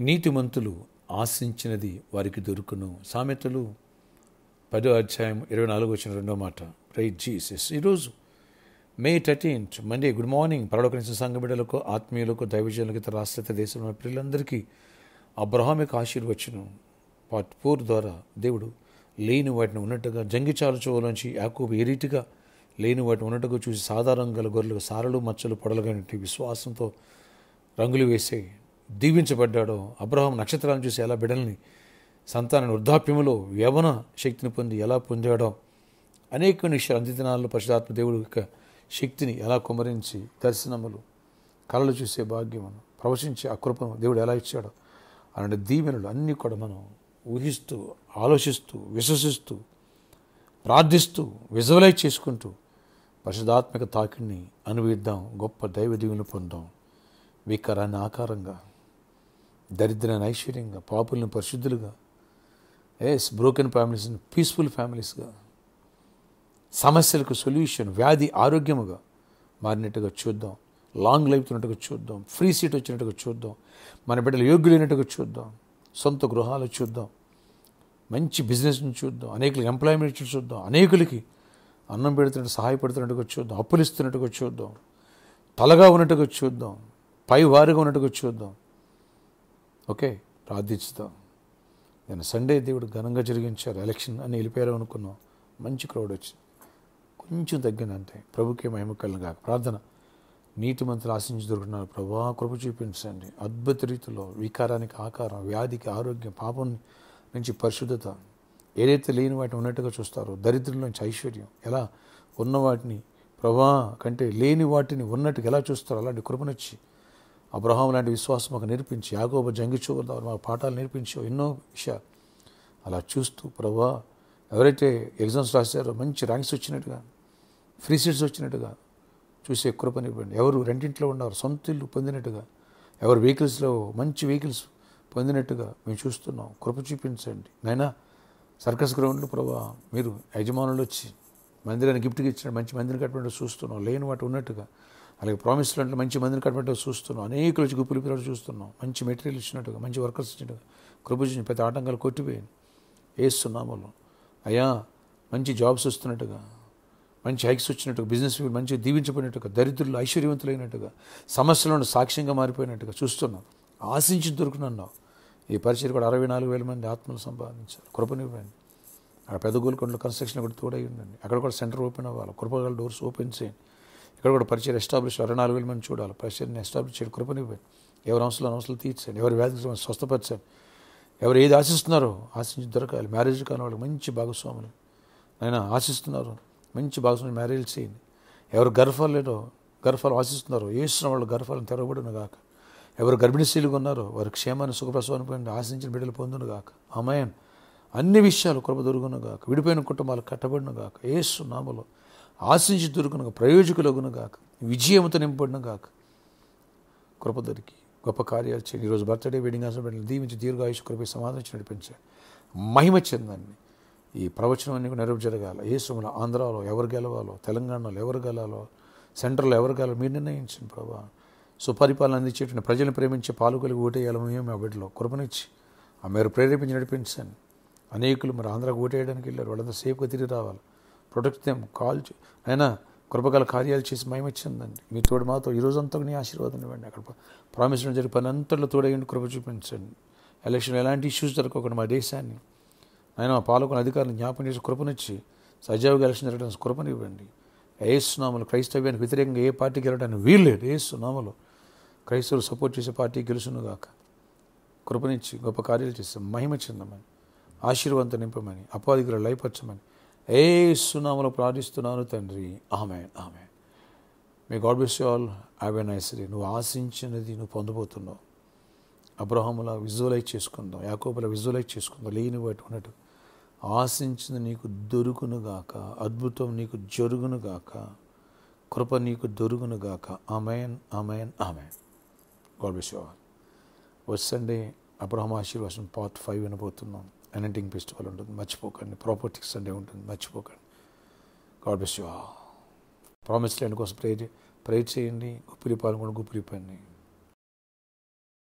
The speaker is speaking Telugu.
నీతిమంతులు ఆశించినది వారికి దొరుకును. సామెతలు 10వ అధ్యాయం 24 మాట. Praise Jesus. ఈరోజు మే 13 మండే. Good morning. పరలోకరించిన సంఘ బిడ్డలకు, ఆత్మీయులకు, దైవజనులకు, ఇతర రాష్ట్ర దేశంలో పిల్లలందరికీ అబ్రహామిక ఆశీర్వచనం పార్ట్ 4 ద్వారా దేవుడు లేని వాటిని ఉన్నట్టుగా, జంగిచాలు చెవులోంచి యాకోబు ఏ రీతిగా లేని వాటిని ఉన్నట్టుగా చూసి సాధారణంగా గల గొర్రెలకు సారలు మచ్చలు పొడలుగానే విశ్వాసంతో రంగులు వేసే దీవించబడ్డాడో, అబ్రహాం నక్షత్రాలను చూసి ఎలా బిడ్డల్ని సంతానాన్ని వృద్ధాప్యములో యవన శక్తిని పొంది ఎలా పొందాడో, అనేక విషయాలు అంత్యదినాల్లో పరిశుద్ధాత్మ దేవుడు యొక్క శక్తిని ఎలా కుమరించి దర్శనములు, కళలు చూసే భాగ్యమును, ప్రవచించే ఆ కృపను దేవుడు ఎలా ఇచ్చాడో అలాంటి దీవెనలు అన్నీ కూడా మనం ఊహిస్తూ, ఆలోచిస్తూ, విశ్వసిస్తూ, ప్రార్థిస్తూ, విజువలైజ్ చేసుకుంటూ పరిశుద్ధాత్మక తాకిడిని అనుభవిద్దాం. గొప్ప దైవ దీవెనలు పొందాం. వికారాన్ని ఆకారంగా, దరిద్రాన్ని ఐశ్వర్యంగా, పాపుల్ని పరిశుద్ధులుగా, బ్రోకెన్ ఫ్యామిలీస్ని పీస్ఫుల్ ఫ్యామిలీస్గా, సమస్యలకు సొల్యూషన్, వ్యాధి ఆరోగ్యముగా మారినట్టుగా చూద్దాం. లాంగ్ లైఫ్ ఉన్నట్టుగా చూద్దాం. ఫ్రీ సీట్ వచ్చినట్టుగా చూద్దాం. మన బిడ్డలు యోగ్యులైనట్టుగా చూద్దాం. సొంత గృహాలు చూద్దాం. మంచి బిజినెస్ని చూద్దాం. అనేకులకి ఎంప్లాయ్మెంట్ చూద్దాం. అనేకులకి అన్నం పెడుతున్నట్టు, సహాయపడుతున్నట్టుగా చూద్దాం. అప్పులు ఇస్తున్నట్టుగా చూద్దాం. తలగా ఉన్నట్టుగా చూద్దాం. పై వారుగా ఉన్నట్టుగా చూద్దాం. ఓకే, ప్రార్థించుదాం. నేను సండే దేవుడు ఘనంగా జరిగించారు. ఎలక్షన్ అని వెళ్ళిపోయారు అనుకున్నాం. మంచి క్రౌడ్ వచ్చింది. కొంచెం తగ్గిందంటే ప్రభుకే మహిమ కలుగును గాక. ప్రార్థన. నీతిమంతులు ఆశించి దొరుకుతున్నారు. ప్రభా కృప చూపించండి. అద్భుత రీతిలో వికారానికి ఆకారం, వ్యాధికి ఆరోగ్యం, పాపం నుంచి పరిశుద్ధత, ఏదైతే లేని వాటిని ఉన్నట్టుగా చూస్తారో, దరిద్రం నుంచి ఐశ్వర్యం, ఎలా ఉన్న వాటిని ప్రభా కంటే లేని వాటిని ఉన్నట్టుగా ఎలా చూస్తారో అలాంటి కృపనిచ్చి అబ్రహాం లాంటి విశ్వాసం మాకు నేర్పించి, యాకోబు జంగిచోల ద్వారా మాకు పాఠాలు నేర్పించో ఎన్నో విషయాలు అలా చూస్తూ ప్రభా ఎవరైతే ఎగ్జామ్స్ రాశారో మంచి ర్యాంక్స్ వచ్చినట్టుగా, ఫ్రీ సీట్స్ వచ్చినట్టుగా చూసే కృపనివ్వండి. ఎవరు రెండింట్లో ఉన్నారు సొంత ఇల్లు పొందినట్టుగా, ఎవరు వెహికల్స్లో మంచి వెహికల్స్ పొందినట్టుగా మేము చూస్తున్నాం. కృప చూపించండి నైనా. సర్కస్ గ్రౌండ్లో ప్రభా మీరు యజమానులు వచ్చి మందిరాన్ని గిఫ్ట్గా ఇచ్చిన మంచి మందిరం కట్టబడి చూస్తున్నాం. లేని వాటి ఉన్నట్టుగా, అలాగే ప్రామిస్ లాంటి మంచి మందిరం కట్టబడి చూస్తున్నాం. అనేకులు వచ్చి గుప్పులు పిల్లలు చూస్తున్నాం. మంచి మెటీరియల్ ఇచ్చినట్టుగా, మంచి వర్కర్స్ ఇచ్చినట్టుగా కృప చూసి పెద్ద ఆటంకాలు కొట్టిపోయాను వేస్తున్నామలో. అయ్యా మంచి జాబ్స్ వస్తున్నట్టుగా, మంచి హైక్స్ వచ్చినట్టుగా, బిజినెస్ మంచి దీవించబడినట్టుగా, దరిద్రులు ఐశ్వర్యవంతులైనట్టుగా, సమస్యలను సాక్ష్యంగా మారిపోయినట్టుగా చూస్తున్నాం. ఆశించి దొరుకుతున్నావు. ఈ పరిచయం కూడా 64,000 మంది ఆత్మలు సంపాదించారు. కృపనివ్వండి. అక్కడ పెద్ద గోల్కొండలో కన్స్ట్రక్షన్ కూడా తోడై ఉండండి. అక్కడ కూడా సెంటర్ ఓపెన్ అవ్వాలి. కృపగల డోర్స్ ఓపెన్ చేయండి. ఇక్కడ కూడా పరిచయం ఎస్టాబ్లిష్ 64,000 మంది చూడాలి. పరిచయాన్ని ఎస్టాబ్లిష్ చేయండి. కృపనివ్వండి. ఎవరి అవసరాలు తీర్చండి. ఎవరి వ్యాధి స్వస్థపరచండి. ఎవరు ఏది ఆశిస్తున్నారో ఆశించి దొరకాలి. మ్యారేజ్ కాని వాళ్ళకి మంచి భాగస్వాములు అయినా ఆశిస్తున్నారు. మంచి భాగస్వామి మ్యారేజ్ చేయండి. ఎవరు గర్భాలు ఆశిస్తున్నారో ఏసిన వాళ్ళు గర్భాలను తెరవబడును గాక. ఎవరు గర్భిణీశీలుగా ఉన్నారో వారి క్షేమాన్ని, సుఖప్రసవాన్ని పొంది ఆశించిన బిడ్డలు పొందును గాక. ఆమేన్. అన్ని విషయాలు కృప దొరుకును గాక. విడిపోయిన కుటుంబాలు కట్టబడును గాక. యేసు నామములో ఆశించి దొరుకును గాక. ప్రయోజకులగును గాక. విజయముతో నింపబడును గాక. కృప దొరికి గొప్ప కార్యాలు చేయండి. ఈరోజు బర్త్డే, వెడ్డింగ్ ఆశపడిన దీవించి దీర్ఘాయుష్ కృప సమాధానం నడిపించారు. మహిమ చెందండి. ఈ ప్రవచనం అన్ని నెరవేరు జరగాల. యేసులో ఆంధ్రాలో ఎవరు గెలవాలో, తెలంగాణలో ఎవరు గెలాలో, సెంట్రల్లో ఎవరు గెలాలో మీరు నిర్ణయించండి ప్రభా. సుపరిపాలన అందించేటువంటి ప్రజలను ప్రేమించే పాలుకలిగి ఓటేయాలి. మేము మా బిడ్డలో కృపనిచ్చి ఆ మీరు ప్రేరేపించి నడిపించండి. అనేకులు మరి ఆంధ్రాకు ఓటేయడానికి వెళ్ళారు. వాళ్ళంతా సేఫ్గా తిరిగి రావాలి. Protect them. కాల్ అయినా కృపగల కార్యాలు చేసి మహిమ చెందండి. మీ తోడు మాతో ఈ రోజంతా నీ ఆశీర్వాదం ఇవ్వండి. అక్కడ ప్రామిస్ జరిగే పని అంతట్లో తోడయ్యండి. కృప చూపించండి. ఎలక్షన్ ఎలాంటి ఇష్యూస్ జరగకుండా మా దేశాన్ని ఆయన మా పాలకుల అధికారులను జ్ఞాపకం చేసి కృపనిచ్చి సజావుగా ఎలక్షన్ జరగడానికి కృపనివ్వండి. యేసునామములో క్రైస్తవ్యానికి వ్యతిరేకంగా ఏ పార్టీ గెలవడానికి వీల్లేదు. యేసునామములో క్రైస్తవులు సపోర్ట్ చేసే పార్టీ గెలుచును గాక. కృపనిచ్చి గొప్ప కార్యాలు చేస్తే మహిమ చెందమని, ఆశీర్వాదంతో నింపమని, అపాధికులు లయపరచమని యేసునామములో ప్రార్థిస్తున్నాను తండ్రి. ఆమేన్. ఆమేన్. May God bless you all. Have a nice day. నువ్వు ఆశించినది నువ్వు పొందబోతున్నావు. అబ్రహాములా విజువలైజ్ చేసుకుందాం. యాకోబులా విజువలైజ్ చేసుకుందాం. లేని వాటి ఉన్నట్టు ఆశించింది నీకు దొరుకునుగాక. అద్భుతం నీకు జరుగునుగాక. కృప నీకు దొరుకునుగాక. ఆమేన్. ఆమేన్. ఆమేన్. God bless you all. వచ్చండి అబ్రహాం ఆశీర్వాదం పార్ట్ 5 వినబోతున్నాం. అనాయింటింగ్ ఫెస్టివల్ ఉంటుంది, మర్చిపోకండి. ప్రాపర్టీ సండే ఉంటుంది, మర్చిపోకండి. God bless you all. Promise land కోసం ప్రేర్ చేయండి. గుప్పిలి పాల్గొని గుప్పిలిపండి.